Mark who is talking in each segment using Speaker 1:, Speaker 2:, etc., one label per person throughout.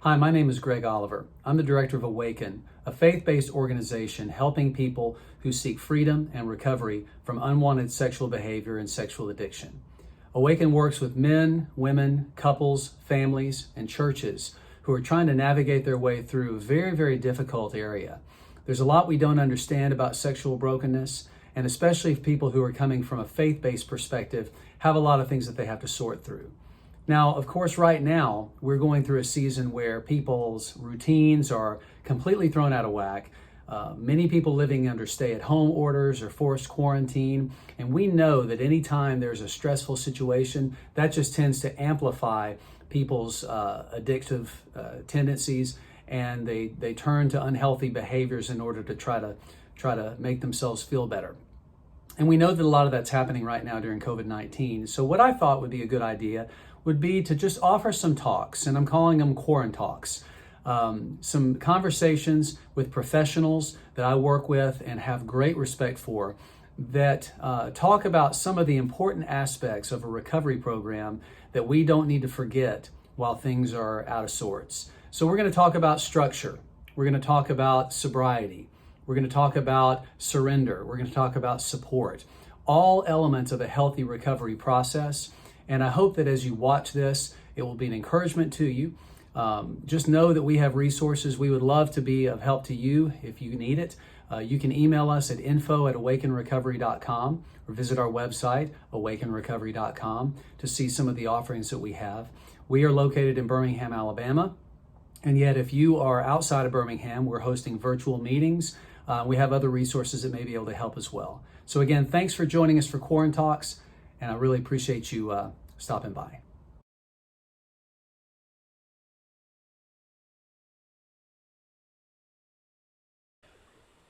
Speaker 1: Hi, my name is Greg Oliver. I'm the director of Awaken, a faith-based organization helping people who seek freedom and recovery from unwanted sexual behavior and sexual addiction. Awaken works with men, women, couples, families, and churches who are trying to navigate their way through a very, very difficult area. There's a lot we don't understand about sexual brokenness, and especially if people who are coming from a faith-based perspective have a lot of things that they have to sort through. Now, of course, right now, we're going through a season where people's routines are completely thrown out of whack. Many people living under stay-at-home orders or forced quarantine. And we know that anytime there's a stressful situation, that just tends to amplify people's addictive tendencies, and they turn to unhealthy behaviors in order to try to make themselves feel better. And we know that a lot of that's happening right now during COVID-19. So what I thought would be a good idea would be to just offer some talks, and I'm calling them quaranTALKS. Some conversations with professionals that I work with and have great respect for that talk about some of the important aspects of a recovery program that we don't need to forget while things are out of sorts. So we're going to talk about structure. We're going to talk about sobriety. We're going to talk about surrender. We're going to talk about support. All elements of a healthy recovery process. And I hope that as you watch this, it will be an encouragement to you. Just know that we have resources. We would love to be of help to you if you need it. You can email us at info@awakenrecovery.com or visit our website, awakenrecovery.com, to see some of the offerings that we have. We are located in Birmingham, Alabama. And yet, if you are outside of Birmingham, we're hosting virtual meetings. We have other resources that may be able to help as well. So again, thanks for joining us for quaranTALKS, and I really appreciate you stopping by.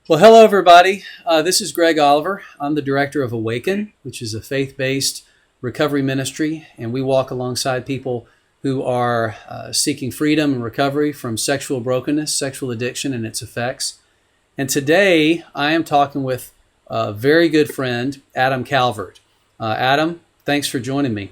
Speaker 1: Well, hello, everybody. This is Greg Oliver. I'm the director of Awaken, which is a faith-based recovery ministry, and we walk alongside people who are seeking freedom and recovery from sexual brokenness, sexual addiction, and its effects. And today, I am talking with a very good friend, Adam Calvert. Adam, thanks for joining me.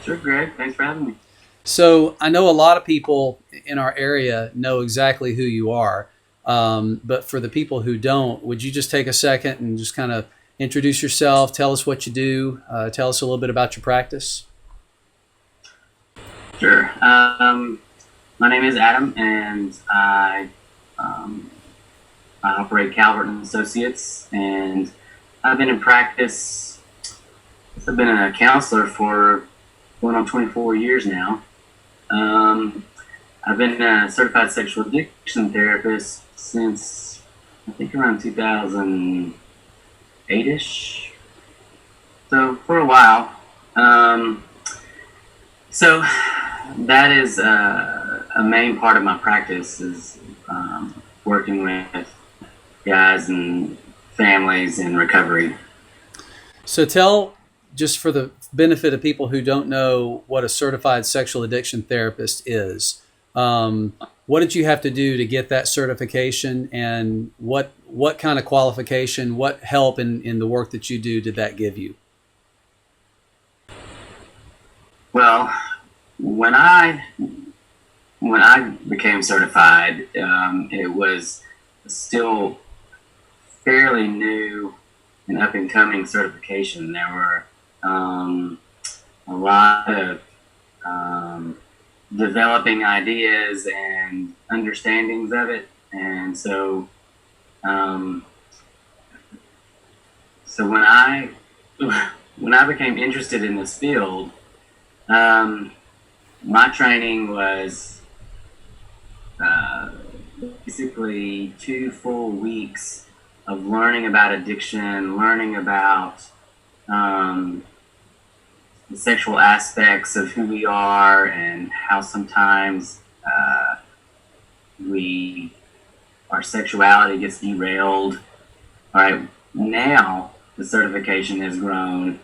Speaker 2: Sure, Greg. Thanks for having me.
Speaker 1: So I know a lot of people in our area know exactly who you are, but for the people who don't, would you just take a second and just kind of introduce yourself, tell us what you do, tell us a little bit about your practice?
Speaker 2: Sure. My name is Adam, and I operate Calvert and Associates, and I've been in practice. I've been a counselor for going on 24 years now. I've been a certified sexual addiction therapist since I think around 2008-ish. So for a while. So that is a main part of my practice is working with guys and families in recovery.
Speaker 1: So tell, just for the benefit of people who don't know what a certified sexual addiction therapist is, what did you have to do to get that certification, and what kind of qualification, what help in the work that you do did that give you?
Speaker 2: Well, when I became certified, it was still fairly new and up and coming certification. There were a lot of developing ideas and understandings of it, and so when I became interested in this field, my training was basically 2 full weeks of learning about addiction, learning about the sexual aspects of who we are and how sometimes our sexuality gets derailed. All right, now the certification has grown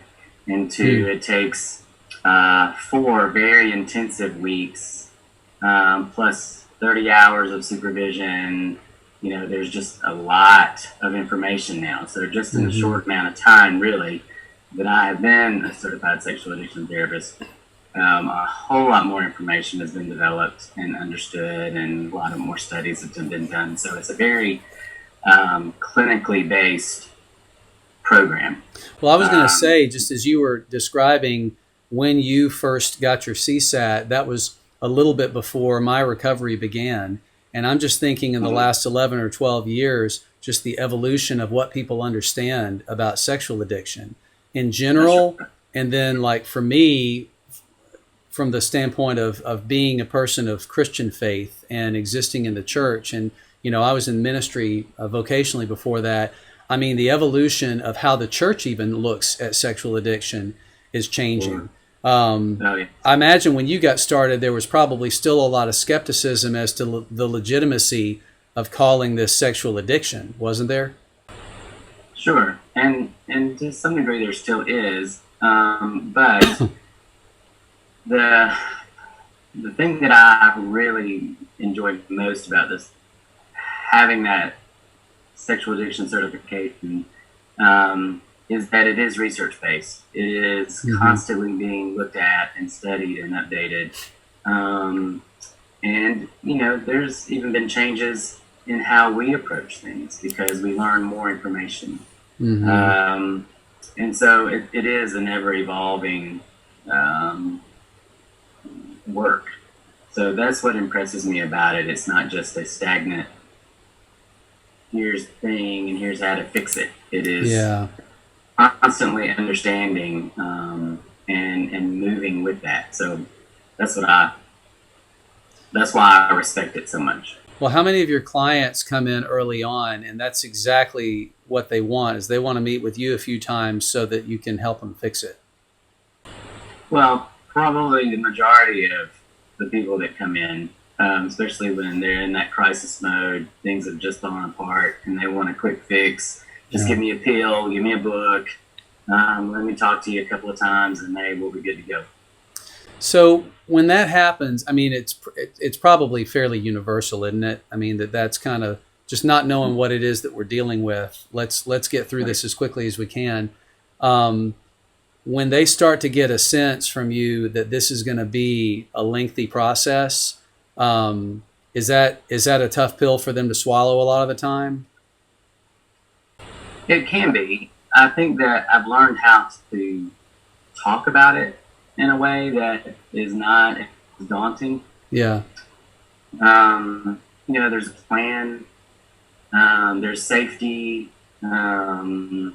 Speaker 2: into it takes 4 very intensive weeks, plus 30 hours of supervision. You know, there's just a lot of information now. So just in a short amount of time, really, that I have been a certified sexual addiction therapist, a whole lot more information has been developed and understood, and a lot of more studies have been done. So it's a very clinically based program.
Speaker 1: Well, I was going to say, just as you were describing when you first got your CSAT, that was a little bit before my recovery began. And I'm just thinking in the last 11 or 12 years, just the evolution of what people understand about sexual addiction in general. And then, like, for me, from the standpoint of being a person of Christian faith and existing in the church. And, you know, I was in ministry vocationally before that. I mean, the evolution of how the church even looks at sexual addiction is changing. I imagine when you got started, there was probably still a lot of skepticism as to the legitimacy of calling this sexual addiction, wasn't there?
Speaker 2: Sure, and to some degree there still is, but the thing that I really enjoyed most about this, having that sexual addiction certification, is that it is research based. It is constantly being looked at and studied and updated. And, you know, there's even been changes in how we approach things because we learn more information. And so it is an ever evolving work. So that's what impresses me about it. It's not just a stagnant, here's the thing and here's how to fix it. It is constantly understanding and moving with that. So that's why I respect it so much.
Speaker 1: Well, how many of your clients come in early on and that's exactly what they want, is they want to meet with you a few times so that you can help them fix it?
Speaker 2: Well, probably the majority of the people that come in, especially when they're in that crisis mode, things have just fallen apart and they want a quick fix. Just give me a pill, give me a book, let me talk to you a couple of times, and they will be good to go. So
Speaker 1: when that happens, I mean, it's probably fairly universal, isn't it? I mean, that's kind of just not knowing what it is that we're dealing with. Let's get through this as quickly as we can. When they start to get a sense from you that this is going to be a lengthy process, is that a tough pill for them to swallow a lot of the time?
Speaker 2: It can be. I think that I've learned how to talk about it in a way that is not daunting.
Speaker 1: Yeah.
Speaker 2: You know, there's a plan. There's safety. There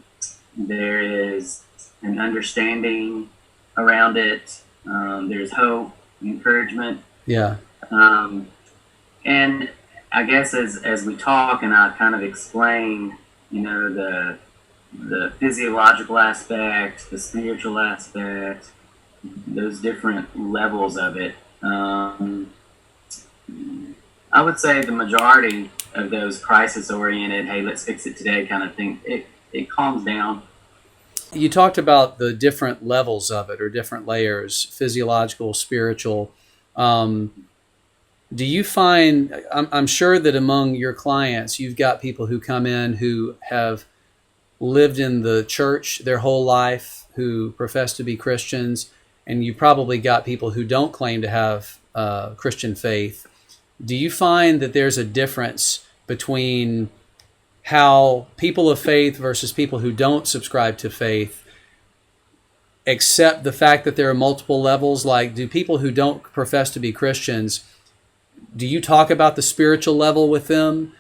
Speaker 2: is an understanding around it. There's hope, encouragement.
Speaker 1: Yeah.
Speaker 2: And I guess as we talk and I kind of explain, you know, the physiological aspect, the spiritual aspect, those different levels of it, I would say the majority of those crisis-oriented, hey, let's fix it today kind of thing, it calms down.
Speaker 1: You talked about the different levels of it or different layers, physiological, spiritual. Do you find, I'm sure that among your clients, you've got people who come in who have lived in the church their whole life, who profess to be Christians, and you probably got people who don't claim to have Christian faith. Do you find that there's a difference between how people of faith versus people who don't subscribe to faith accept the fact that there are multiple levels? Like, do people who don't profess to be Christians, do you talk about the spiritual level with them?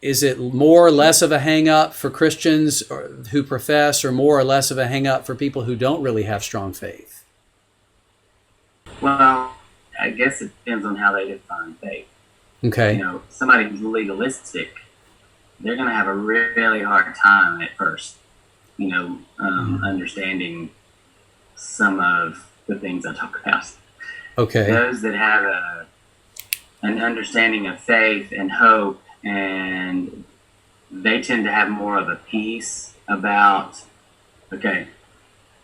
Speaker 1: Is it more or less of a hang-up for Christians who profess, or more or less of a hang-up for people who don't really have strong faith?
Speaker 2: Well, I guess it depends on how they define faith.
Speaker 1: Okay.
Speaker 2: You know, somebody who's legalistic, they're going to have a really hard time at first, you know, understanding some of the things I talk about.
Speaker 1: Okay.
Speaker 2: Those that have an understanding of faith and hope, and they tend to have more of a peace about, okay,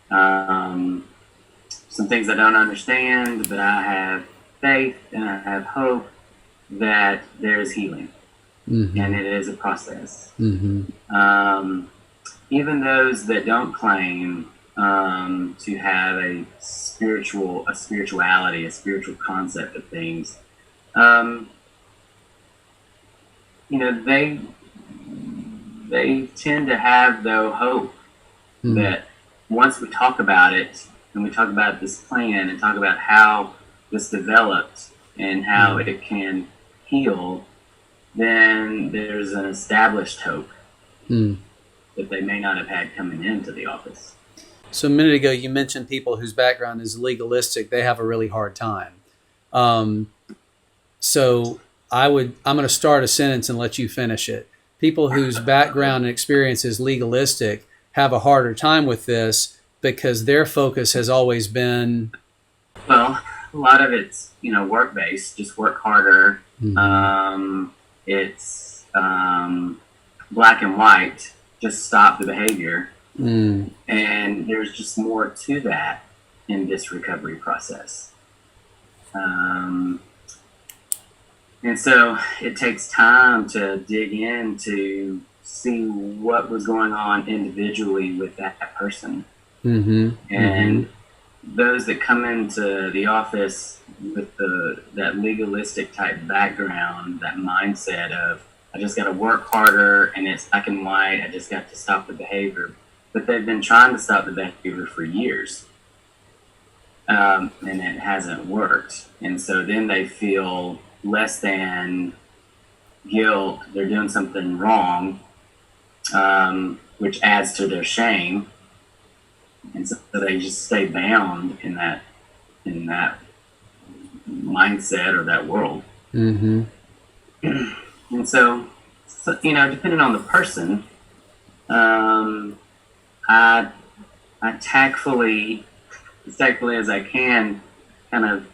Speaker 2: some things I don't understand, but I have faith and I have hope that there is healing, and it is a process. Even those that don't claim to have a spirituality, a spiritual concept of things. They tend to have, though, hope that once we talk about it, and we talk about this plan and talk about how this developed and how it can heal, then there's an established hope that they may not have had coming into the office.
Speaker 1: So a minute ago, you mentioned people whose background is legalistic. They have a really hard time. So I'm going to start a sentence and let you finish it. People whose background and experience is legalistic have a harder time with this because their focus has always been...
Speaker 2: Well, a lot of it's, work-based, just work harder. It's black and white, just stop the behavior. And there's just more to that in this recovery process. And so it takes time to dig in to see what was going on individually with that person. And those that come into the office with that legalistic type background, that mindset of, I just got to work harder and it's black and white, I just got to stop the behavior. But they've been trying to stop the behavior for years. And it hasn't worked. And so then they feel less than, guilt, they're doing something wrong, which adds to their shame. And so they just stay bound in that mindset or that world. And so, depending on the person, I tactfully, as tactfully as I can, kind of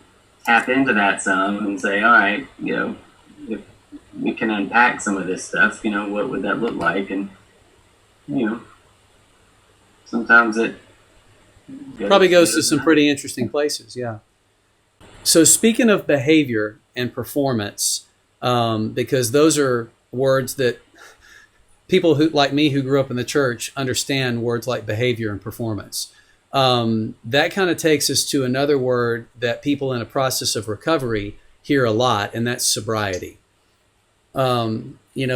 Speaker 2: tap into that some and say, all right, if we can unpack some of this stuff, what would that look like? And, sometimes it
Speaker 1: probably goes to some pretty interesting places, yeah. So speaking of behavior and performance, because those are words that people who, like me, who grew up in the church, understand words like behavior and performance. That kind of takes us to another word that people in a process of recovery hear a lot, and that's sobriety.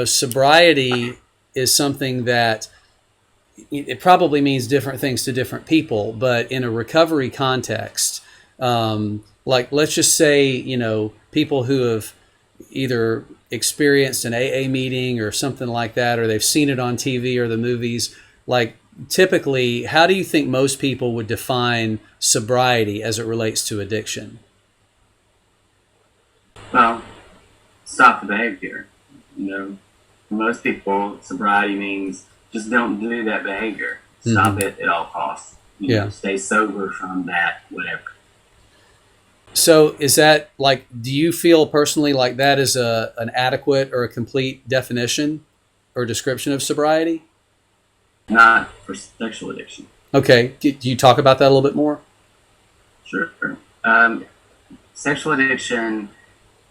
Speaker 1: Sobriety is something that it probably means different things to different people, but in a recovery context, like let's just say, people who have either experienced an AA meeting or something like that, or they've seen it on TV or the movies, like typically, how do you think most people would define sobriety as it relates to addiction?
Speaker 2: Well, stop the behavior. For most people, sobriety means just don't do that behavior. Stop it at all costs. Stay sober from that, whatever.
Speaker 1: So is that do you feel personally like that is an adequate or a complete definition or description of sobriety?
Speaker 2: Not for sexual addiction.
Speaker 1: Okay. Do you talk about that a little bit more?
Speaker 2: Sure. Sexual addiction,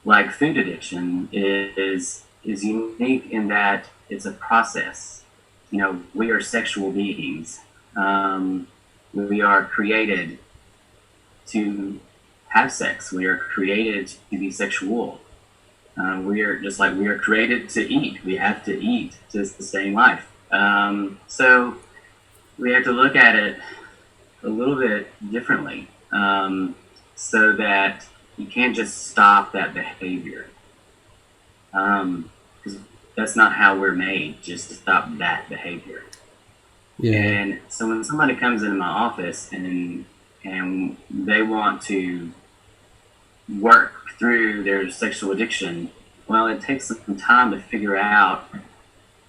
Speaker 2: like food addiction, is unique in that it's a process. We are sexual beings. We are created to have sex. We are created to be sexual. We are created to eat. We have to eat to sustain life. So we have to look at it a little bit differently, so that you can't just stop that behavior. Because that's not how we're made, just to stop that behavior. Yeah. And so when somebody comes into my office and they want to work through their sexual addiction, well, it takes some time to figure out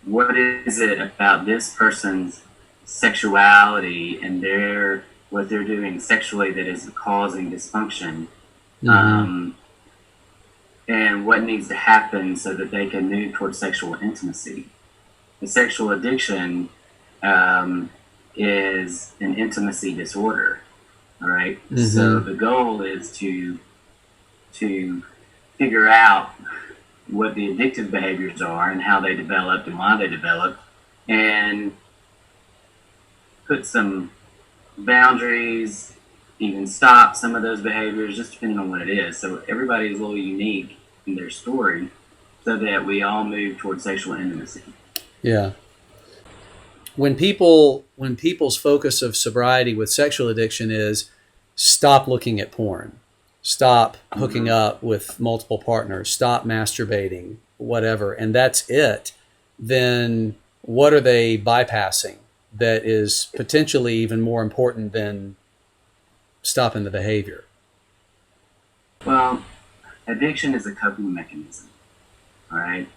Speaker 2: what is it about this person's sexuality and what they're doing sexually that is causing dysfunction, and what needs to happen so that they can move towards sexual intimacy. The sexual addiction is an intimacy disorder, all right? So the goal is to figure out what the addictive behaviors are and how they developed and why they developed, and put some boundaries, even stop some of those behaviors, just depending on what it is. So everybody is a little unique in their story, so that we all move towards sexual intimacy.
Speaker 1: Yeah. When people's focus of sobriety with sexual addiction is stop looking at porn, stop hooking up with multiple partners, stop masturbating, whatever, and that's it, then what are they bypassing that is potentially even more important than stopping the behavior?
Speaker 2: Well, addiction is a coping mechanism. All right,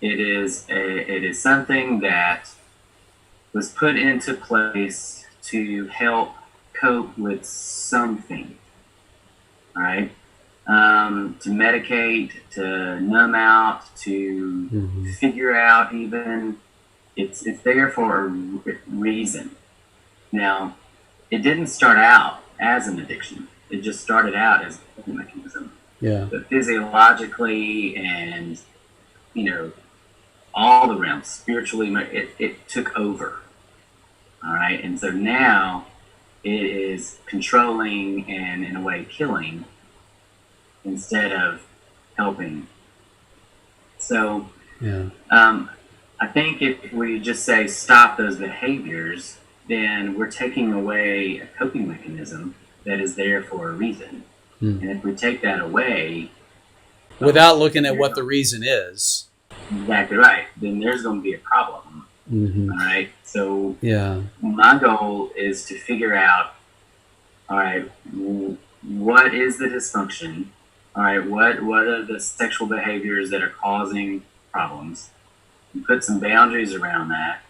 Speaker 2: it is something that was put into place to help cope with something. All right, to medicate, to numb out, to figure out. Even it's there for a reason. Now, it didn't start out as an addiction. It just started out as a coping mechanism.
Speaker 1: Yeah.
Speaker 2: But physiologically and, all the realms, spiritually, it took over. All right. And so now it is controlling and, in a way, killing instead of helping. So I think if we just say stop those behaviors, then we're taking away a coping mechanism that is there for a reason. And if we take that away,
Speaker 1: without looking at what the reason is,
Speaker 2: exactly right, then there's going to be a problem. All right. So my goal is to figure out, all right, what is the dysfunction? All right, what are the sexual behaviors that are causing problems? And put some boundaries around that.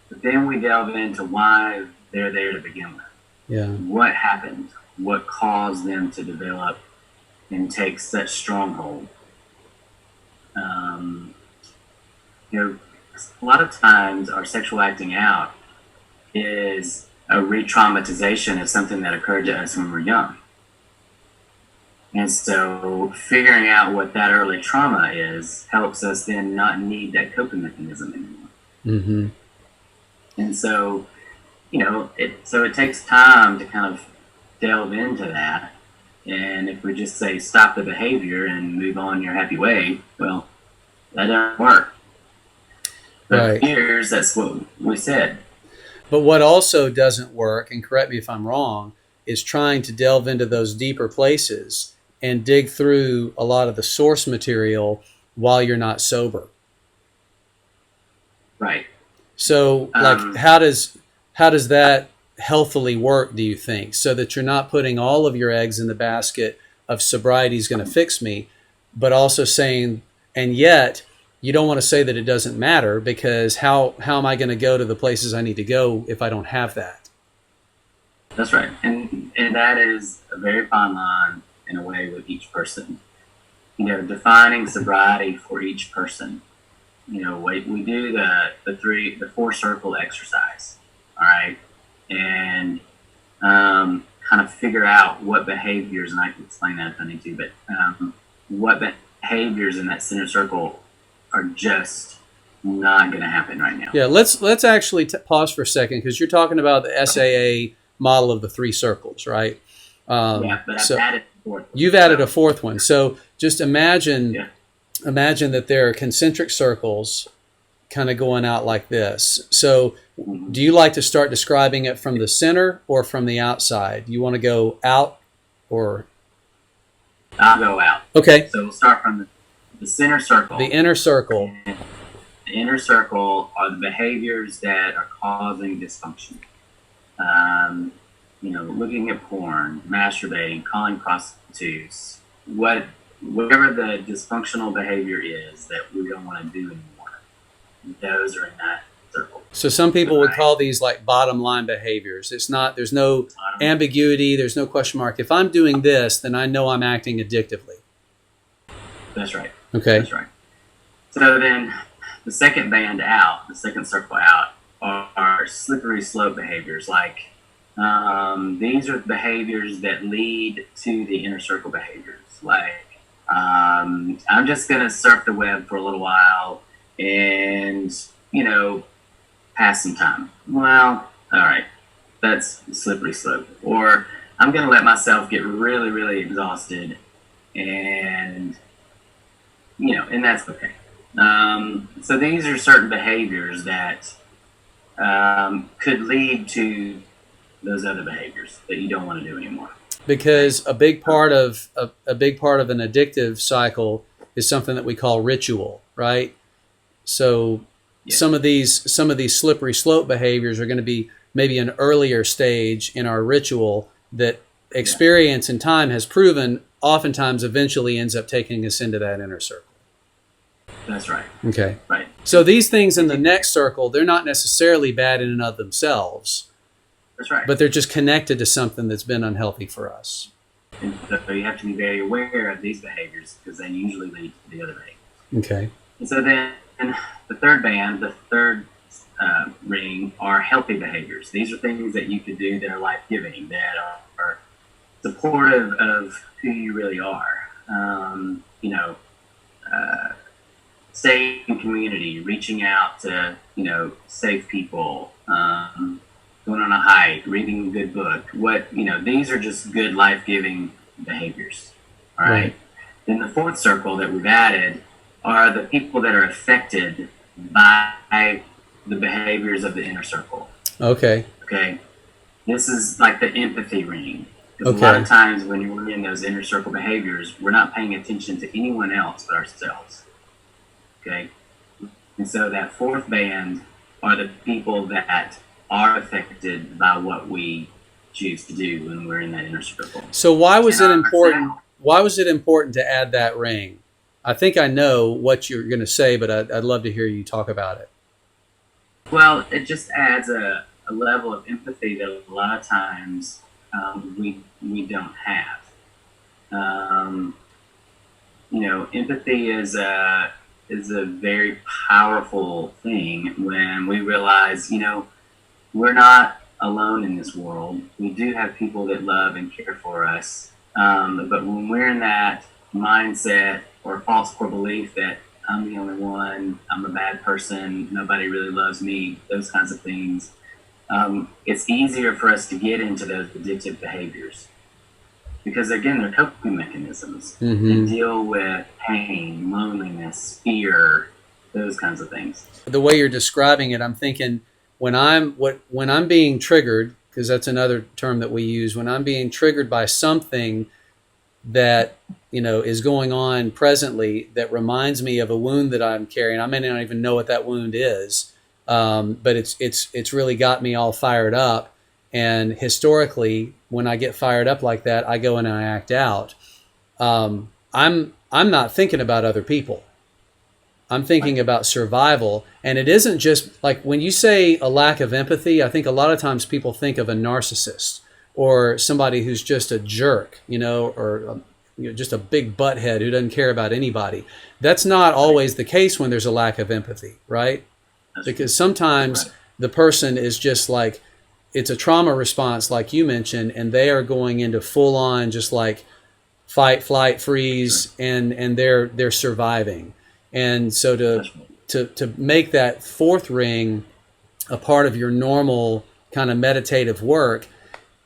Speaker 2: But then we delve into why they're there to begin with.
Speaker 1: Yeah. What
Speaker 2: happened? What caused them to develop and take such stronghold? A lot of times our sexual acting out is a re-traumatization of something that occurred to us when we were young. And so figuring out what that early trauma is helps us then not need that coping mechanism anymore. And so, it takes time to kind of delve into that. And if we just say stop the behavior and move on your happy way, well, that doesn't work. But here's that's what we said.
Speaker 1: But what also doesn't work, and correct me if I'm wrong, is trying to delve into those deeper places and dig through a lot of the source material while you're not sober.
Speaker 2: Right.
Speaker 1: So, how does that healthily work, do you think, so that you're not putting all of your eggs in the basket of sobriety is going to fix me, but also saying, and yet you don't want to say that it doesn't matter, because how am I going to go to the places I need to go if I don't have that?
Speaker 2: That's right. And that is a very fine line in a way with each person. Defining sobriety for each person. We do the 4 circle exercise. All right. And kind of figure out what behaviors, and I can explain that if I need to, but what behaviors in that center circle are just not going to happen right now.
Speaker 1: Yeah, let's actually pause for a second, because you're talking about the SAA model of the 3 circles, right?
Speaker 2: But I've added a 4th one.
Speaker 1: You've added a 4th one. So just imagine that there are concentric circles kind of going out like this. So do you like to start describing it from the center or from the outside? You want to go out or?
Speaker 2: I'll go out.
Speaker 1: Okay.
Speaker 2: So we'll start from the center circle.
Speaker 1: The inner circle.
Speaker 2: And the inner circle are the behaviors that are causing dysfunction. Looking at porn, masturbating, calling prostitutes, whatever the dysfunctional behavior is that we don't want to do anymore, those are in that circle.
Speaker 1: So some people would call these like bottom line behaviors. There's no ambiguity, there's no question mark. If I'm doing this, then I know I'm acting addictively.
Speaker 2: That's right.
Speaker 1: Okay.
Speaker 2: That's right. So then the second band out, the second circle out, are slippery slope behaviors. Like these are behaviors that lead to the inner circle behaviors. Like I'm just going to surf the web for a little while and, pass some time. Well, all right. that's slippery slope. Or I'm going to let myself get really, really exhausted, and and that's okay. So these are certain behaviors that could lead to those other behaviors that you don't want to do anymore.
Speaker 1: Because a big part of an addictive cycle is something that we call ritual, right? So some of these slippery slope behaviors are going to be maybe an earlier stage in our ritual that experience and time has proven oftentimes eventually ends up taking us into that inner circle.
Speaker 2: That's right.
Speaker 1: Okay.
Speaker 2: Right.
Speaker 1: So these things in the next circle, they're not necessarily bad in and of themselves.
Speaker 2: That's right.
Speaker 1: But they're just connected to something that's been unhealthy for us.
Speaker 2: And so you have to be very aware of these behaviors, because they usually lead to the other behaviors.
Speaker 1: Okay.
Speaker 2: And so then the third band, the third ring, are healthy behaviors. These are things that you could do that are life-giving, that are supportive of who you really are. Staying in community, reaching out to, safe people, going on a hike, reading a good book. These are just good life-giving behaviors. All right. Then the fourth circle that we've added are the people that are affected by the behaviors of the inner circle.
Speaker 1: Okay.
Speaker 2: Okay. This is like the empathy ring. Because a lot of times when we're in those inner circle behaviors, we're not paying attention to anyone else but ourselves. Okay. And so that fourth band are the people that are affected by what we choose to do when we're in that inner circle.
Speaker 1: So why was it important? Why was it important to add that ring? I think I know what you're going to say, but I'd love to hear you talk about it.
Speaker 2: Well, it just adds a level of empathy that a lot of times we don't have. Empathy is a very powerful thing when we realize, we're not alone in this world. We do have people that love and care for us. But when we're in that mindset or false core belief that I'm the only one, I'm a bad person, nobody really loves me, those kinds of things, it's easier for us to get into those addictive behaviors. Because again, they're coping mechanisms to deal with pain, loneliness, fear, those kinds of things.
Speaker 1: The way you're describing it, I'm thinking when I'm being triggered, because that's another term that we use, when I'm being triggered by something that is going on presently that reminds me of a wound that I'm carrying. I may not even know what that wound is, but it's really got me all fired up. And historically, when I get fired up like that, I go and I act out. I'm not thinking about other people. I'm thinking about survival. And it isn't just like when you say a lack of empathy, I think a lot of times people think of a narcissist or somebody who's just a jerk, or just a big butthead who doesn't care about anybody. That's not always the case when there's a lack of empathy, right? Because sometimes the person is just like, it's a trauma response like you mentioned, and they are going into full on just like fight, flight, freeze, and they're surviving. And so to make that fourth ring a part of your normal kind of meditative work,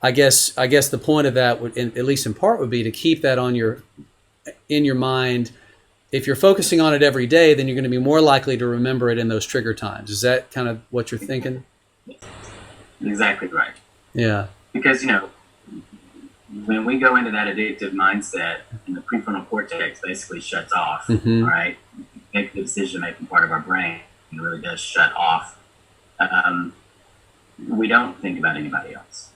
Speaker 1: I guess the point of that would, at least in part, would be to keep that in your mind. If you're focusing on it every day, then you're going to be more likely to remember it in those trigger times. Is that kind of what you're thinking?
Speaker 2: Exactly right.
Speaker 1: Yeah.
Speaker 2: Because, when we go into that addictive mindset and the prefrontal cortex basically shuts off, all right, make the decision-making part of our brain, it really does shut off. We don't think about anybody else.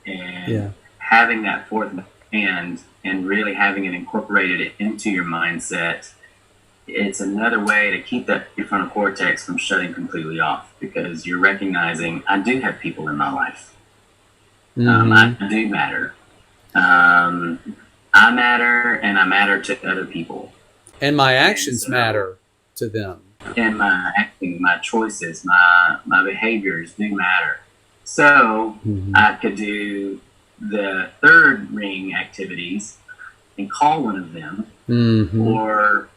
Speaker 2: And having that fourth band and really having it incorporated into your mindset, it's another way to keep that prefrontal cortex from shutting completely off, because you're recognizing, I do have people in my life. I do matter. I matter, and I matter to other people.
Speaker 1: And my actions matter to them.
Speaker 2: And my acting, my choices, my behaviors do matter. So I could do the third ring activities and call one of them, or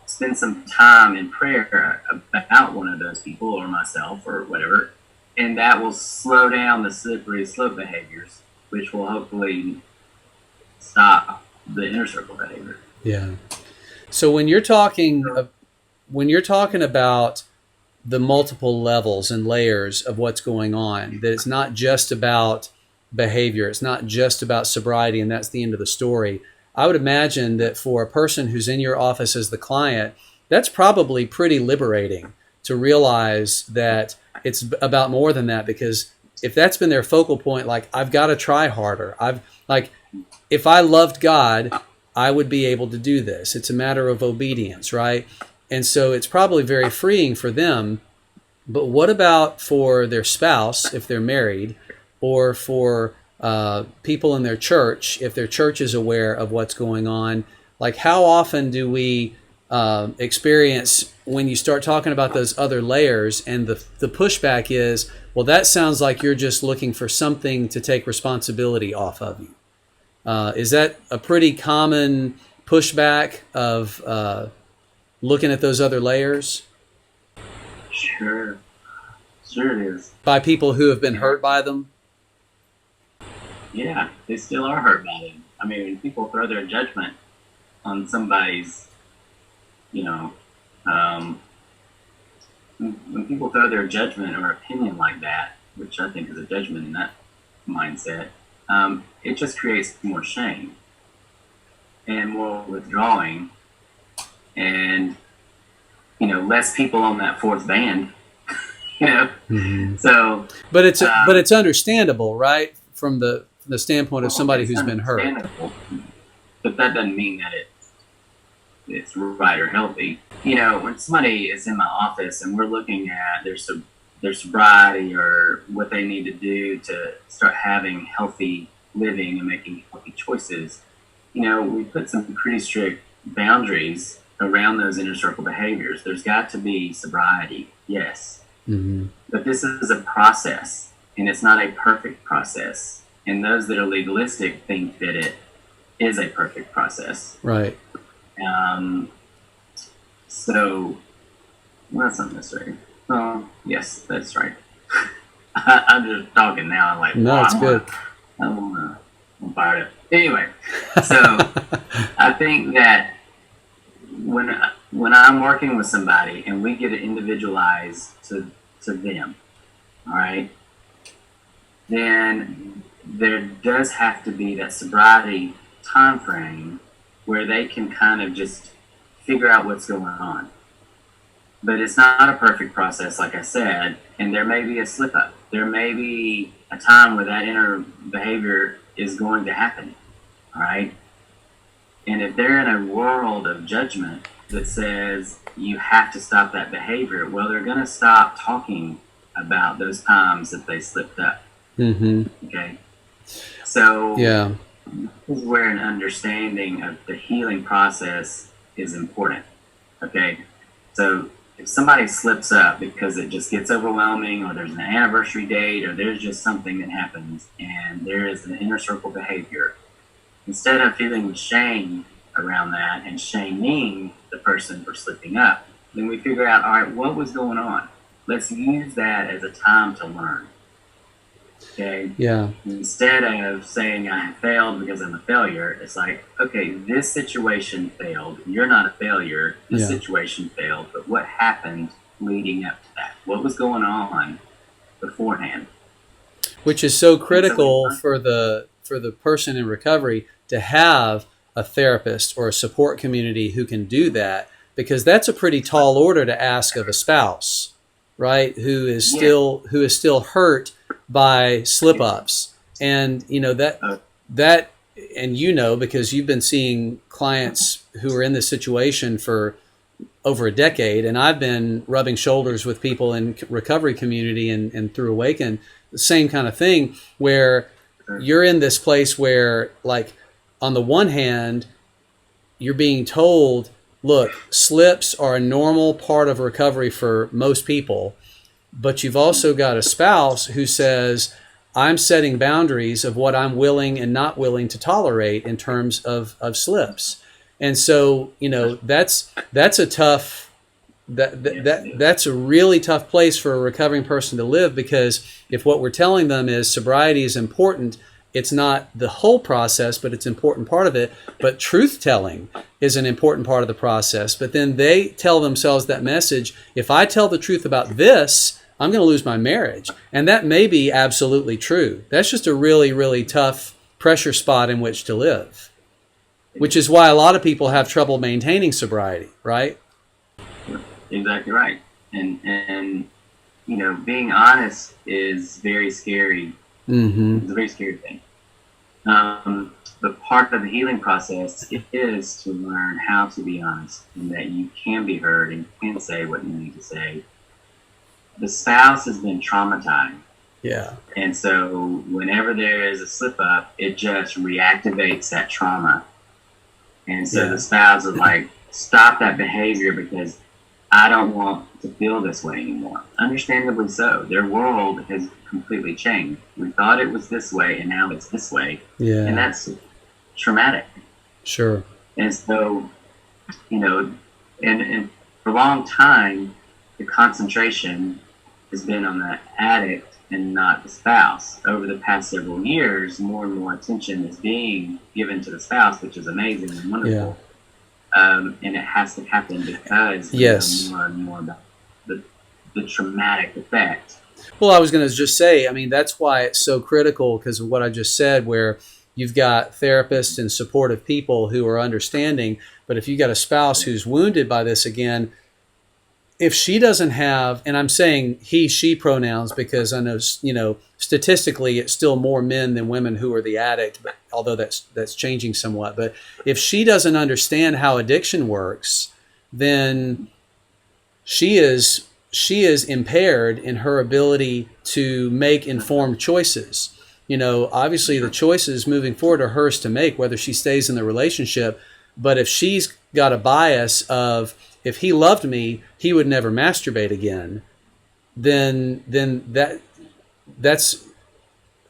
Speaker 2: spend some time in prayer about one of those people or myself or whatever, and that will slow down the slippery slope behaviors, which will hopefully stop the inner circle behavior.
Speaker 1: Yeah. So when you're talking about the multiple levels and layers of what's going on, that it's not just about behavior, it's not just about sobriety, and that's the end of the story. I would imagine that for a person who's in your office as the client, that's probably pretty liberating to realize that it's about more than that, because if that's been their focal point, like, I've got to try harder. If I loved God, I would be able to do this. It's a matter of obedience, right? And so it's probably very freeing for them. But what about for their spouse, if they're married, or for people in their church, if their church is aware of what's going on? Like, how often do we experience when you start talking about those other layers, and the pushback is, well, that sounds like you're just looking for something to take responsibility off of you. Is that a pretty common pushback of looking at those other layers?
Speaker 2: Sure it is.
Speaker 1: By people who have been hurt by them?
Speaker 2: Yeah, they still are hurt by them. I mean, when people throw their judgment on somebody's, when people throw their judgment or opinion like that, which I think is a judgment in that mindset, it just creates more shame and more withdrawing, and less people on that fourth band.
Speaker 1: Mm-hmm.
Speaker 2: So,
Speaker 1: but it's understandable, right, from the standpoint of somebody who's been hurt.
Speaker 2: But that doesn't mean that it's right or healthy. When somebody is in my office and we're looking at their sobriety or what they need to do to start having healthy living and making healthy choices, we put some pretty strict boundaries around those inner circle behaviors. There's got to be sobriety, yes. Mm-hmm. But this is a process, and it's not a perfect process. And those that are legalistic think that it is a perfect process.
Speaker 1: Right.
Speaker 2: So, well, that's not necessary. Yes, that's right. I'm just talking now. I'm like,
Speaker 1: no, it's good.
Speaker 2: I'm fired up. Anyway, so I think that when I'm working with somebody and we get it individualized to them, all right, then there does have to be that sobriety time frame where they can kind of just figure out what's going on. But it's not a perfect process, like I said, and there may be a slip up. There may be a time where that inner behavior is going to happen, all right? And if they're in a world of judgment that says you have to stop that behavior, well, they're going to stop talking about those times that they slipped up. Mm-hmm. Okay? So
Speaker 1: yeah,
Speaker 2: this is where an understanding of the healing process is important. Okay? So if somebody slips up because it just gets overwhelming, or there's an anniversary date, or there's just something that happens and there is an inner circle behavior, instead of feeling shame around that and shaming the person for slipping up, then we figure out, all right, what was going on? Let's use that as a time to learn. Okay?
Speaker 1: Yeah.
Speaker 2: Instead of saying I failed because I'm a failure, it's like, okay, this situation failed. You're not a failure. This situation failed. But what happened leading up to that? What was going on beforehand?
Speaker 1: Which is so critical for the person in recovery to have a therapist or a support community who can do that, because that's a pretty tall order to ask of a spouse, right? Who is still hurt by slip-ups. And that and because you've been seeing clients who are in this situation for over a decade, and I've been rubbing shoulders with people in recovery community and through Awaken, the same kind of thing, where you're in this place where, like, on the one hand, you're being told, look, slips are a normal part of recovery for most people, but you've also got a spouse who says, I'm setting boundaries of what I'm willing and not willing to tolerate in terms of slips. And so, that's a tough That's a really tough place for a recovering person to live, because if what we're telling them is sobriety is important, it's not the whole process, but it's an important part of it. But truth telling is an important part of the process. But then they tell themselves that message: if I tell the truth about this, I'm going to lose my marriage. And that may be absolutely true. That's just a really, really tough pressure spot in which to live, which is why a lot of people have trouble maintaining sobriety, right?
Speaker 2: Exactly right. And you know, being honest is very scary. It's a very scary thing. But part of the healing process is to learn how to be honest, and that you can be heard and can say what you need to say. The spouse has been traumatized.
Speaker 1: Yeah.
Speaker 2: And so whenever there is a slip up, it just reactivates that trauma. And so the spouse is like, stop that behavior because I don't want to feel this way anymore. Understandably so. Their world has completely changed. We thought it was this way, and now it's this way.
Speaker 1: Yeah.
Speaker 2: And that's traumatic.
Speaker 1: Sure.
Speaker 2: And so, you know, and for a long time, the concentration has been on the addict and not the spouse. Over the past several years, more and more attention is being given to the spouse, which is amazing and wonderful.
Speaker 1: Yeah.
Speaker 2: And it has to happen because we know more and more about the traumatic effect.
Speaker 1: Well, I was going to just say, I mean, that's why it's so critical, because of what I just said, where you've got therapists and supportive people who are understanding. But if you've got a spouse who's wounded by this again, if she doesn't have, and I'm saying he, she pronouns because I know, you know, statistically it's still more men than women who are the addict, but although that's changing somewhat. But if she doesn't understand how addiction works, then she is impaired in her ability to make informed choices. You know, obviously the choices moving forward are hers to make, whether she stays in the relationship. But if she's got a bias of, if he loved me, he would never masturbate again, then that's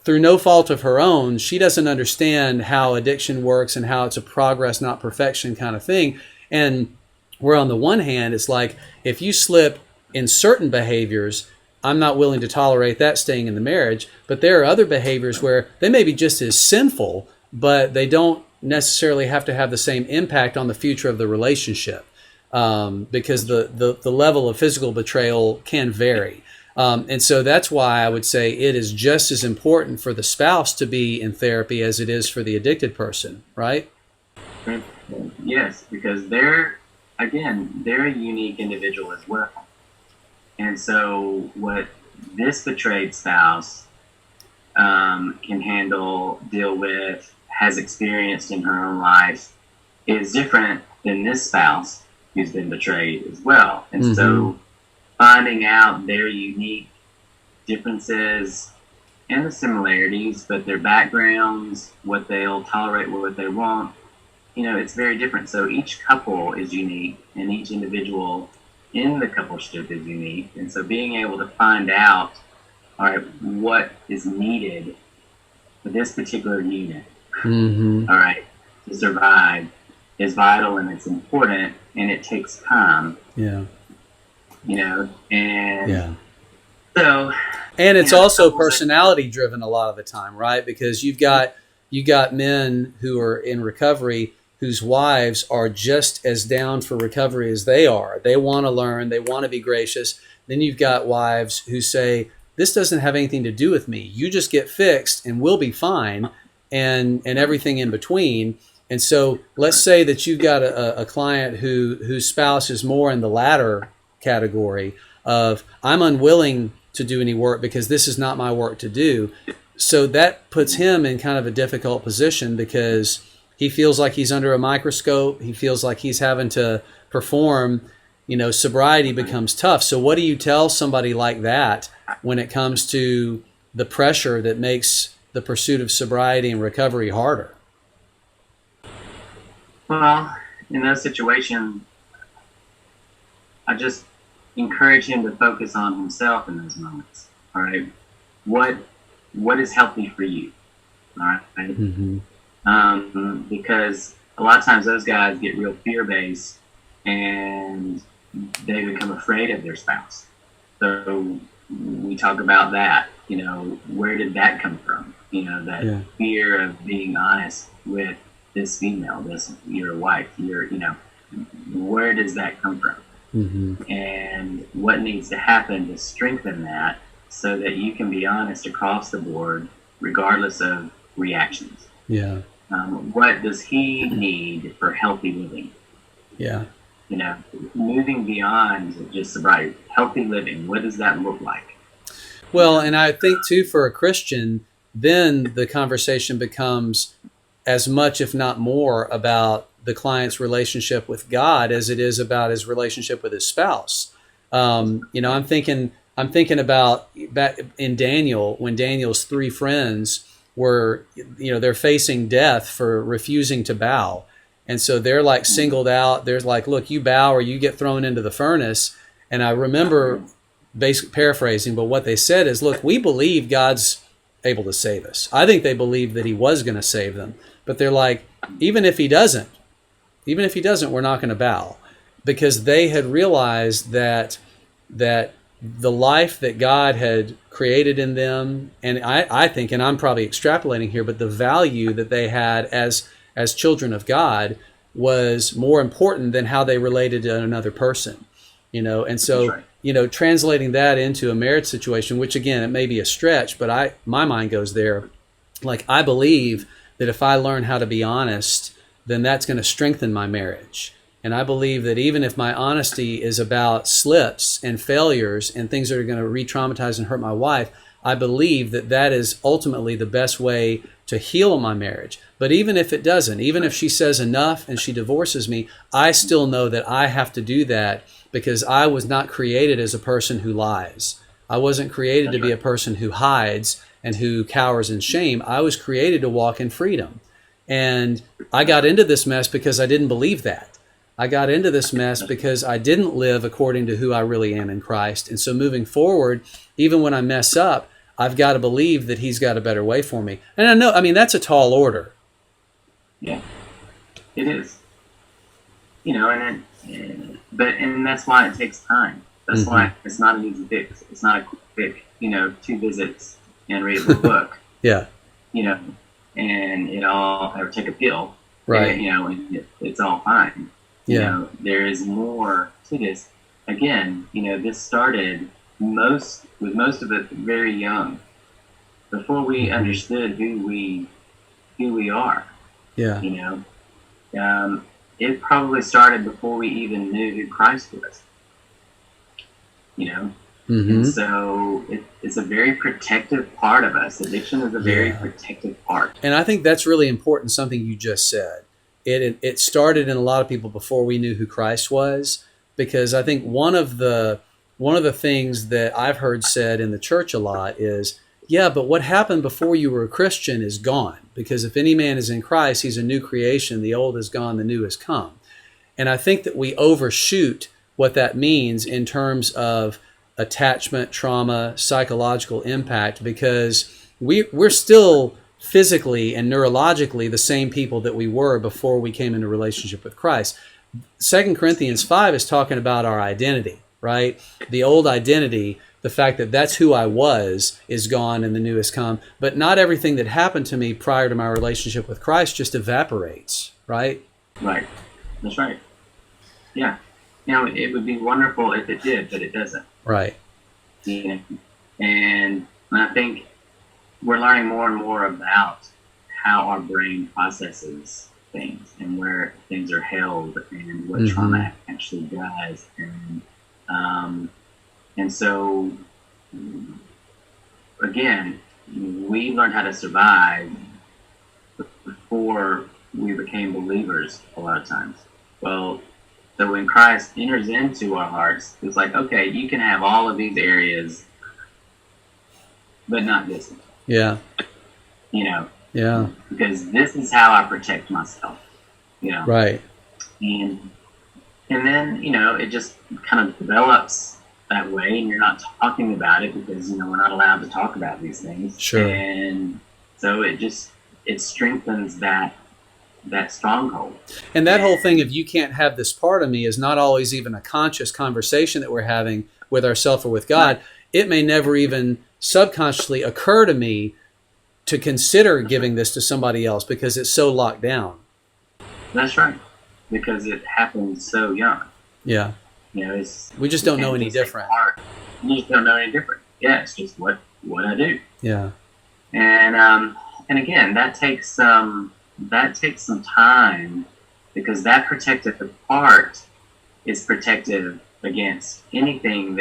Speaker 1: through no fault of her own. She doesn't understand how addiction works and how it's a progress, not perfection kind of thing. And where on the one hand, it's like, if you slip in certain behaviors, I'm not willing to tolerate that staying in the marriage. But there are other behaviors where they may be just as sinful, but they don't necessarily have to have the same impact on the future of the relationship. Because the level of physical betrayal can vary. And so that's why I would say it is just as important for the spouse to be in therapy as it is for the addicted person, right?
Speaker 2: Yes, because they're a unique individual as well. And so what this betrayed spouse can handle, deal with, has experienced in her own life is different than this spouse who's been betrayed as well. And so finding out their unique differences and the similarities, but their backgrounds, what they'll tolerate, what they won't, you know, it's very different. So each couple is unique, and each individual in the coupleship is unique. And so being able to find out, all right, what is needed for this particular unit, all right, to survive is vital, and it's important, and it takes time. Yeah. You know, and so,
Speaker 1: and it's also personality driven a lot of the time, right? Because you got men who are in recovery whose wives are just as down for recovery as they are. They want to learn, they want to be gracious. Then you've got wives who say, this doesn't have anything to do with me. You just get fixed and we'll be fine, and everything in between. And so let's say that you've got a client whose spouse is more in the latter category of, I'm unwilling to do any work because this is not my work to do. So that puts him in kind of a difficult position, because he feels like he's under a microscope. He feels like he's having to perform. You know, sobriety becomes tough. So what do you tell somebody like that when it comes to the pressure that makes the pursuit of sobriety and recovery harder?
Speaker 2: Well, in those situations, I just encourage him to focus on himself in those moments. All right, what is healthy for you? All right, because a lot of times those guys get real fear-based, and they become afraid of their spouse. So we talk about that, where did that come from? That fear of being honest with this female, your wife, where does that come from?
Speaker 1: Mm-hmm.
Speaker 2: And what needs to happen to strengthen that so that you can be honest across the board, regardless of reactions.
Speaker 1: Yeah.
Speaker 2: What does he need for healthy living?
Speaker 1: Yeah.
Speaker 2: Moving beyond just sobriety, healthy living, what does that look like?
Speaker 1: Well, and I think too, for a Christian, then the conversation becomes as much, if not more, about the client's relationship with God as it is about his relationship with his spouse. I'm thinking about back in Daniel, when Daniel's 3 friends were, they're facing death for refusing to bow. And so they're like singled out. There's like, look, you bow or you get thrown into the furnace. And I remember, basically paraphrasing, but what they said is, look, we believe God's able to save us. I think they believed that he was going to save them. But they're like, even if he doesn't, we're not going to bow. Because they had realized that the life that God had created in them, and I think, and I'm probably extrapolating here, but the value that they had as children of God was more important than how they related to another person, and so,
Speaker 2: right.
Speaker 1: Translating that into a marriage situation, which again, it may be a stretch, but my mind goes there. Like, I believe that if I learn how to be honest, then that's going to strengthen my marriage. And I believe that even if my honesty is about slips and failures and things that are going to re-traumatize and hurt my wife, I believe that that is ultimately the best way to heal my marriage. But even if it doesn't, even if she says enough and she divorces me, I still know that I have to do that because I was not created as a person who lies. I wasn't created to be a person who hides and who cowers in shame. I was created to walk in freedom. And I got into this mess because I didn't believe that. I got into this mess because I didn't live according to who I really am in Christ. And so moving forward, even when I mess up, I've got to believe that he's got a better way for me. And that's a tall order.
Speaker 2: Yeah, it is. And that's why it takes time. That's why it's not an easy fix. It's not a quick, 2 visits and read a book.
Speaker 1: Yeah.
Speaker 2: And or take a pill.
Speaker 1: Right.
Speaker 2: And it's all fine.
Speaker 1: Yeah.
Speaker 2: There is more to this. Again, this started most of it very young, before we understood who we are.
Speaker 1: Yeah.
Speaker 2: It probably started before we even knew who Christ was. And so it's a very protective part of us. Addiction is a very protective part.
Speaker 1: And I think that's really important, something you just said. It started in a lot of people before we knew who Christ was, because I think one of the things that I've heard said in the church a lot is, yeah, but what happened before you were a Christian is gone, because if any man is in Christ, he's a new creation. The old is gone, the new has come. And I think that we overshoot what that means in terms of attachment, trauma, psychological impact, because we're still physically and neurologically the same people that we were before we came into relationship with Christ. 2 Corinthians 5 is talking about our identity, right? The old identity, the fact that that's who I was, is gone and the new has come. But not everything that happened to me prior to my relationship with Christ just evaporates, right?
Speaker 2: Right. That's right. Yeah. It would be wonderful if it did, but it doesn't.
Speaker 1: Right.
Speaker 2: And I think we're learning more and more about how our brain processes things and where things are held and what trauma actually does. And so, again, we learned how to survive before we became believers a lot of times. Well, so when Christ enters into our hearts, it's like, okay, you can have all of these areas, but not this one.
Speaker 1: Yeah. Yeah.
Speaker 2: Because this is how I protect myself.
Speaker 1: Right.
Speaker 2: And then, it just kind of develops that way, and you're not talking about it because, we're not allowed to talk about these things.
Speaker 1: Sure.
Speaker 2: And so it strengthens that that stronghold.
Speaker 1: And that whole thing of you can't have this part of me is not always even a conscious conversation that we're having with ourselves or with God.
Speaker 2: Right.
Speaker 1: It may never even subconsciously occur to me to consider giving this to somebody else because it's so locked down.
Speaker 2: That's right, because it happened so young.
Speaker 1: Yeah.
Speaker 2: You know,
Speaker 1: We just don't know any different.
Speaker 2: You just don't know any different. Yeah, it's just what I do.
Speaker 1: Yeah.
Speaker 2: And again, that takes some time, because that protective part is protective against anything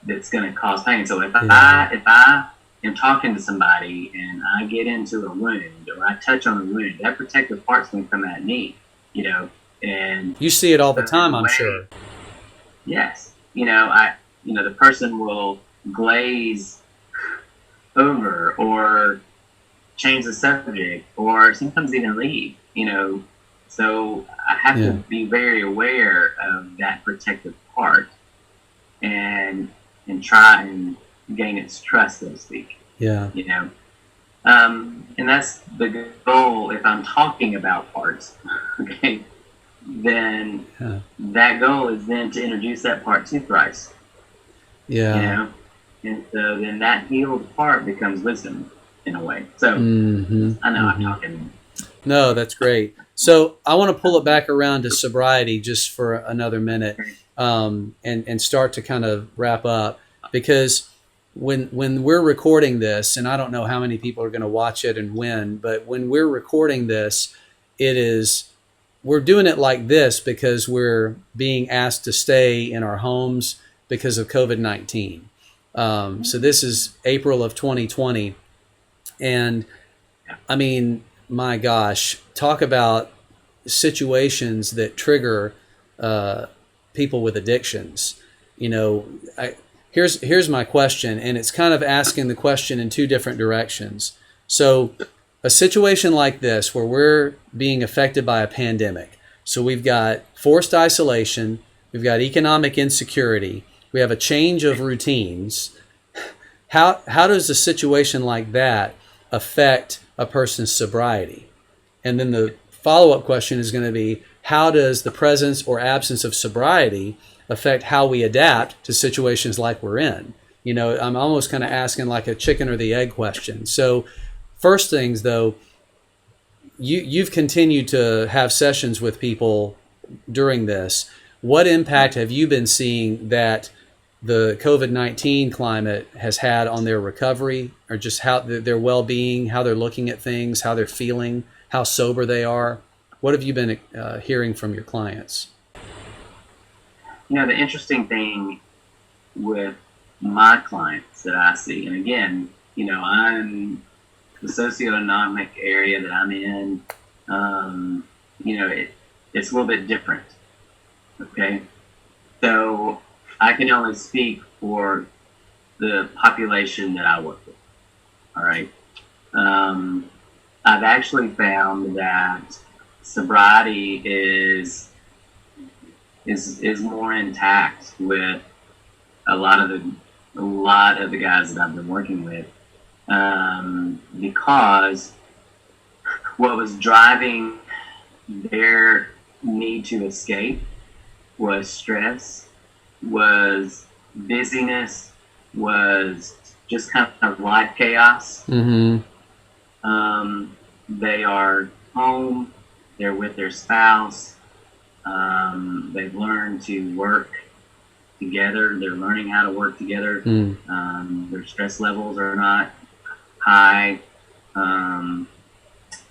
Speaker 2: that's going to cause pain. So if I am talking to somebody and I get into a wound or I touch on a wound, that protective part's going to come at me, and
Speaker 1: you see it all the time, I'm sure.
Speaker 2: Yes. The person will glaze over or change the subject or sometimes even leave, So I have to be very aware of that protective part and try and gain its trust, so to speak.
Speaker 1: Yeah.
Speaker 2: And that's the goal if I'm talking about parts, okay? Then that goal is then to introduce that part to Christ.
Speaker 1: Yeah.
Speaker 2: And so then that healed part becomes wisdom in a way. So I know I'm talking.
Speaker 1: No, that's great. So I want to pull it back around to sobriety just for another minute, and start to kind of wrap up, because when we're recording this, and I don't know how many people are going to watch it and when, but when we're recording this, we're doing it like this because we're being asked to stay in our homes because of COVID-19. So this is April of 2020. And I mean, my gosh, talk about situations that trigger people with addictions. Here's my question, and it's kind of asking the question in two different directions. So a situation like this where we're being affected by a pandemic. So we've got forced isolation, we've got economic insecurity, we have a change of routines. How does a situation like that affect a person's sobriety? And then the follow-up question is going to be, how does the presence or absence of sobriety affect how we adapt to situations like we're in? I'm almost kind of asking like a chicken or the egg question. So first things though, you've continued to have sessions with people during this. What impact have you been seeing that the COVID-19 climate has had on their recovery, or just how their well-being, how they're looking at things, how they're feeling, how sober they are? What have you been hearing from your clients?
Speaker 2: The interesting thing with my clients that I see, and again, I'm the socioeconomic area that I'm in, it's a little bit different. Okay. So I can only speak for the population that I work with. All right. I've actually found that sobriety is more intact with a lot of the guys that I've been working with, because what was driving their need to escape was stress, was busyness, was just kind of life chaos. They are home, they're with their spouse, they've learned to work together, they're learning how to work together. Their stress levels are not high.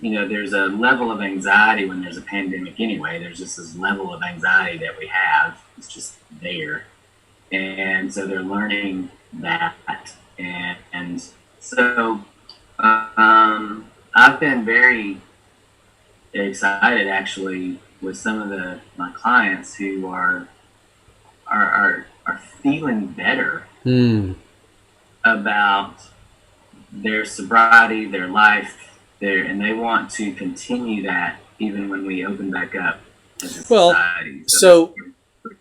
Speaker 2: There's a level of anxiety when there's a pandemic anyway. There's just this level of anxiety that we have. It's just there. And so they're learning that. And so I've been very excited actually with some of my clients who are feeling better about their sobriety, their life, and they want to continue that even when we open back up as a society.
Speaker 1: So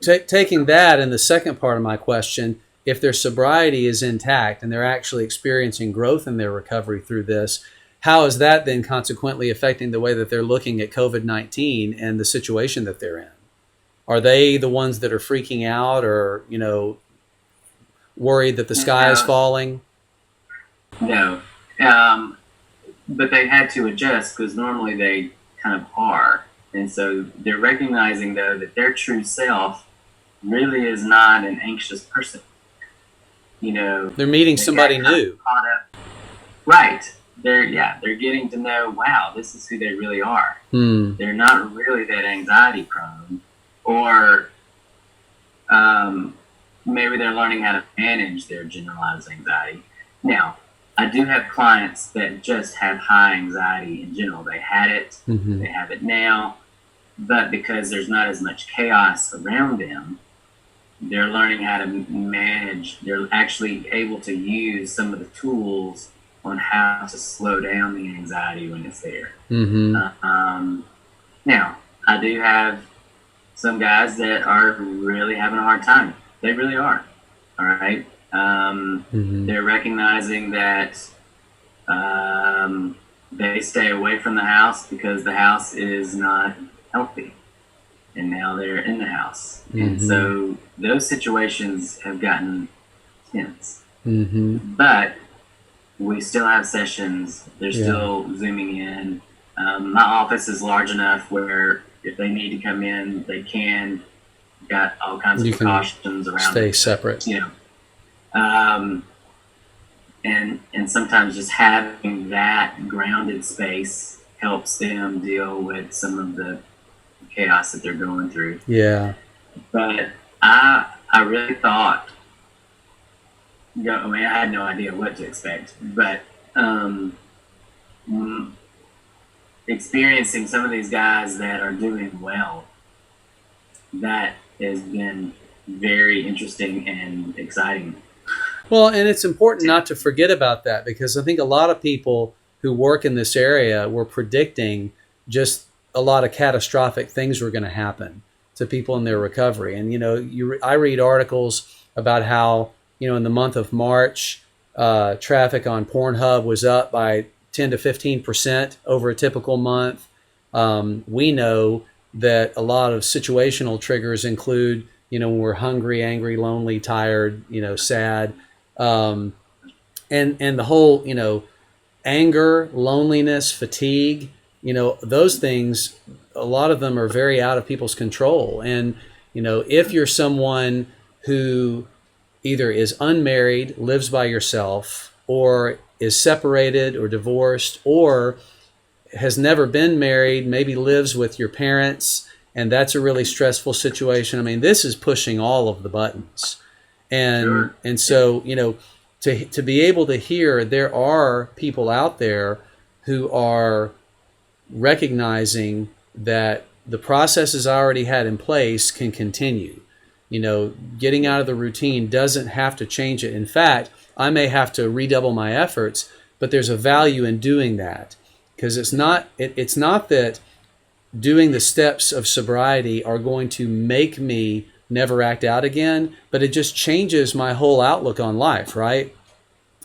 Speaker 1: taking that and the second part of my question, if their sobriety is intact and they're actually experiencing growth in their recovery through this, how is that then consequently affecting the way that they're looking at COVID-19 and the situation that they're in? Are they the ones that are freaking out, or, worried that the sky is falling?
Speaker 2: No. But they had to adjust, because normally they kind of are. And so they're recognizing, though, that their true self really is not an anxious person.
Speaker 1: They're meeting somebody new.
Speaker 2: Right. They're getting to know, wow, this is who they really are. They're not really that anxiety prone, or maybe they're learning how to manage their generalized anxiety. Now, I do have clients that just have high anxiety in general. They had it, they have it now, but because there's not as much chaos around them, they're learning how to manage. They're actually able to use some of the tools on how to slow down the anxiety when it's there. Now, I do have some guys that are really having a hard time. They really are. All right. They're recognizing that they stay away from the house because the house is not healthy. And now they're in the house. And so those situations have gotten tense. But we still have sessions. They're still Zooming in. My office is large enough where if they need to come in, they can. Got all kinds of precautions around.
Speaker 1: Stay separate.
Speaker 2: And sometimes just having that grounded space helps them deal with some of the chaos that they're going through. Yeah. But I really thought, I had no idea what to expect, but experiencing some of these guys that are doing well, that has been very interesting and exciting.
Speaker 1: Well, and it's important not to forget about that, because I think a lot of people who work in this area were predicting just a lot of catastrophic things were going to happen to people in their recovery. And, I read articles about how, in the month of March, traffic on Pornhub was up by 10 to 15% over a typical month. We know that a lot of situational triggers include, when we're hungry, angry, lonely, tired, sad. And the whole, anger, loneliness, fatigue, those things, a lot of them are very out of people's control. And, if you're someone who either is unmarried, lives by yourself, or is separated or divorced, or has never been married, maybe lives with your parents, and that's a really stressful situation. I mean, this is pushing all of the buttons. And so, to be able to hear there are people out there who are recognizing that the processes I already had in place can continue. Getting out of the routine doesn't have to change it. In fact, I may have to redouble my efforts, but there's a value in doing that, because it's not that doing the steps of sobriety are going to make me never act out again, but it just changes my whole outlook on life, right?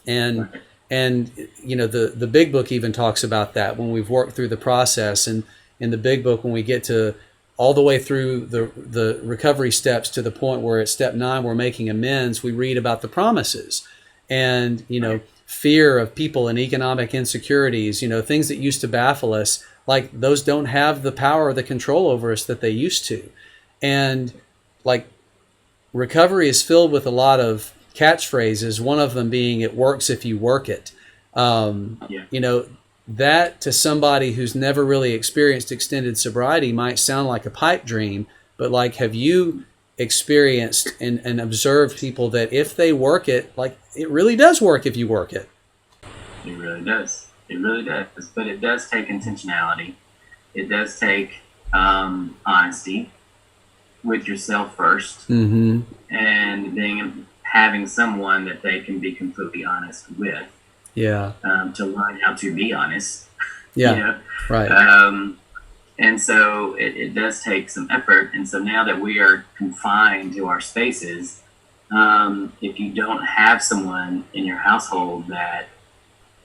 Speaker 1: And the big book even talks about that when we've worked through the process. And in the big book, when we get to all the way through the recovery steps to the point where at step 9 we're making amends, we read about the promises and fear of people and economic insecurities, things that used to baffle us, like those don't have the power or the control over us that they used to. And like recovery is filled with a lot of catchphrases, one of them being "it works if you work it." That to somebody who's never really experienced extended sobriety might sound like a pipe dream, but like, have you experienced and observed people that if they work it, like it really does work if you work it?
Speaker 2: It really does. It really does. But it does take intentionality. It does take honesty with yourself first, and having someone that they can be completely honest with. To learn how to be honest. Right. And so it does take some effort. And so now that we are confined to our spaces, if you don't have someone in your household that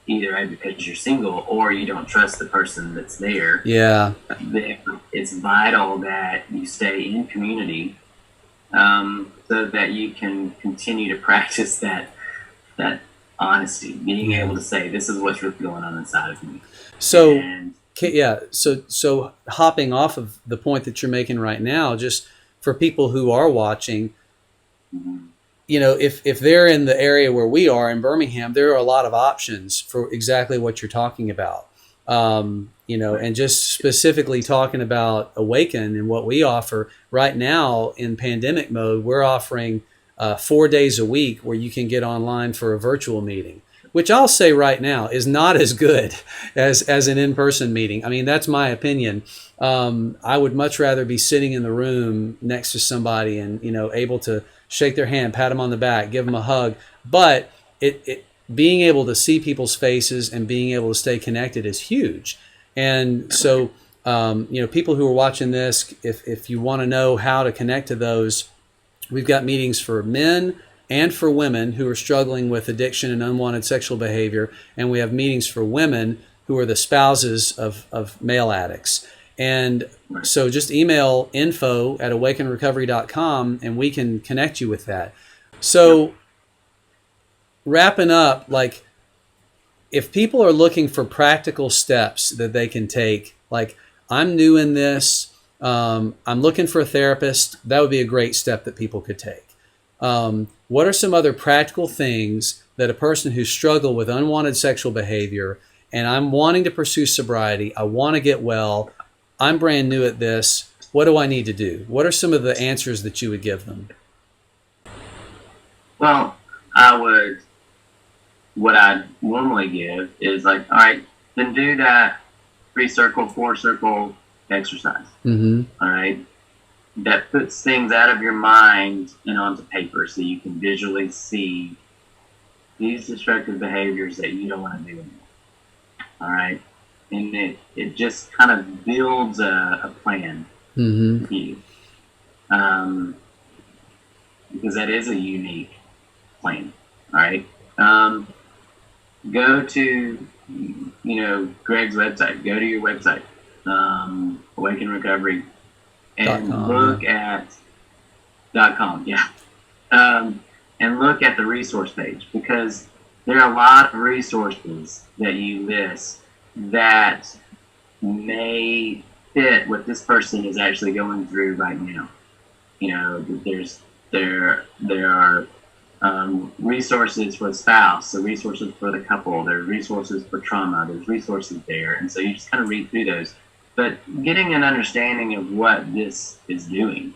Speaker 2: either because you're single or you don't trust the person that's there.
Speaker 1: Yeah.
Speaker 2: It's vital that you stay in community, so that you can continue to practice that honesty, being able to say, this is what's really going on inside of me.
Speaker 1: So,
Speaker 2: And
Speaker 1: so hopping off of the point that you're making right now, just for people who are watching, you know, if they're in the area where we are in Birmingham, there are a lot of options for exactly what you're talking about. You know, and just specifically talking about Awaken and what we offer right now in pandemic mode, we're offering 4 days a week where you can get online for a virtual meeting, which I'll say right now is not as good as an in-person meeting. I mean, that's my opinion. I would much rather be sitting in the room next to somebody and, you know, able to shake their hand, pat them on the back, give them a hug. But being able to see people's faces and being able to stay connected is huge. And so, you know, people who are watching this, if you want to know how to connect to those, we've got meetings for men and for women who are struggling with addiction and unwanted sexual behavior. And we have meetings for women who are the spouses of male addicts. And so just email info@awakenrecovery.com and we can connect you with that. So wrapping up, like, if people are looking for practical steps that they can take, like, I'm new in this, I'm looking for a therapist, that would be a great step that people could take. What are some other practical things that a person who's struggled with unwanted sexual behavior and I'm wanting to pursue sobriety, I want to get well, I'm brand new at this, what do I need to do? What are some of the answers that you would give them?
Speaker 2: Well, what I normally give is like, all right, then do that 3-circle, 4-circle exercise.
Speaker 1: Mm-hmm.
Speaker 2: All right. That puts things out of your mind and onto paper so you can visually see these destructive behaviors that you don't want to do anymore. All right. And it just kind of builds a plan
Speaker 1: Mm-hmm.
Speaker 2: for you. Because that is a unique plan. All right. Go to, Greg's website. Go to your website, Awaken Recovery, and look at .com. Yeah. And look at the resource page, because there are a lot of resources that you list that may fit what this person is actually going through right now. There are resources for the spouse, so resources for the couple, there's resources for trauma, there's resources there. And so you just kind of read through those. But getting an understanding of what this is doing,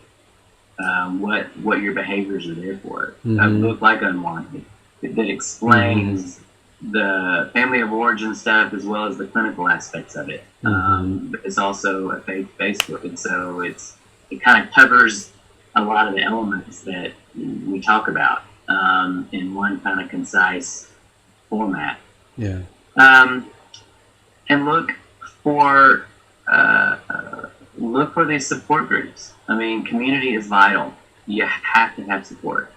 Speaker 2: what your behaviors are there for, look like unwanted, that explains the family of origin stuff as well as the clinical aspects of it. But it's also a faith-based book, and so it kind of covers a lot of the elements that we talk about in one kind of concise format.
Speaker 1: Yeah.
Speaker 2: And look for these support groups. I mean, community is vital. You have to have support.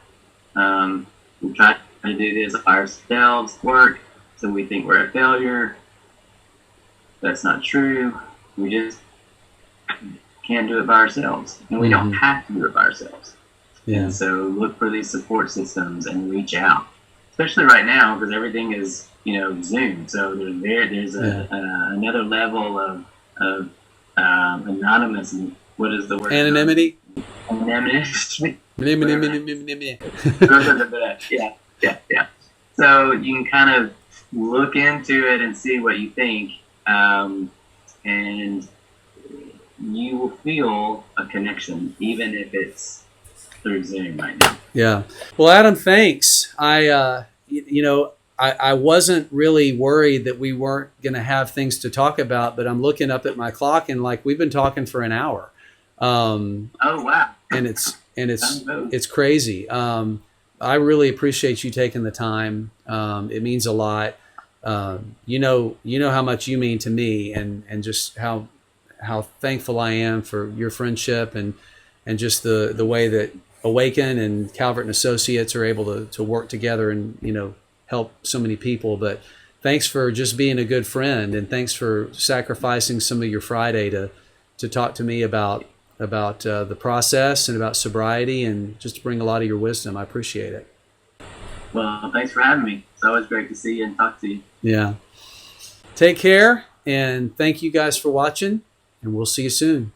Speaker 2: We try to do this ourselves, work, so we think we're a failure. That's not true. We just can't do it by ourselves, and we don't have to do it by ourselves. Yeah. And so look for these support systems and reach out, especially right now because everything is Zoom. So there's another level of anonymous. What is the word?
Speaker 1: Anonymity.
Speaker 2: Anonymity. Yeah. So you can kind of look into it and see what you think, and you will feel a connection, even if it's through Zoom right now.
Speaker 1: Yeah. Well, Adam, thanks. I wasn't really worried that we weren't going to have things to talk about, but I'm looking up at my clock and we've been talking for an hour. Oh
Speaker 2: wow!
Speaker 1: And it's crazy. I really appreciate you taking the time. It means a lot. You know how much you mean to me, and just how thankful I am for your friendship and just the way that Awaken and Calvert and Associates are able to work together and help so many people. But thanks for just being a good friend, and thanks for sacrificing some of your Friday to talk to me about the process and about sobriety, and just to bring a lot of your wisdom. I appreciate it.
Speaker 2: Well, thanks for having me. It's always great to see you and talk to you.
Speaker 1: Yeah. Take care, and thank you guys for watching, and we'll see you soon.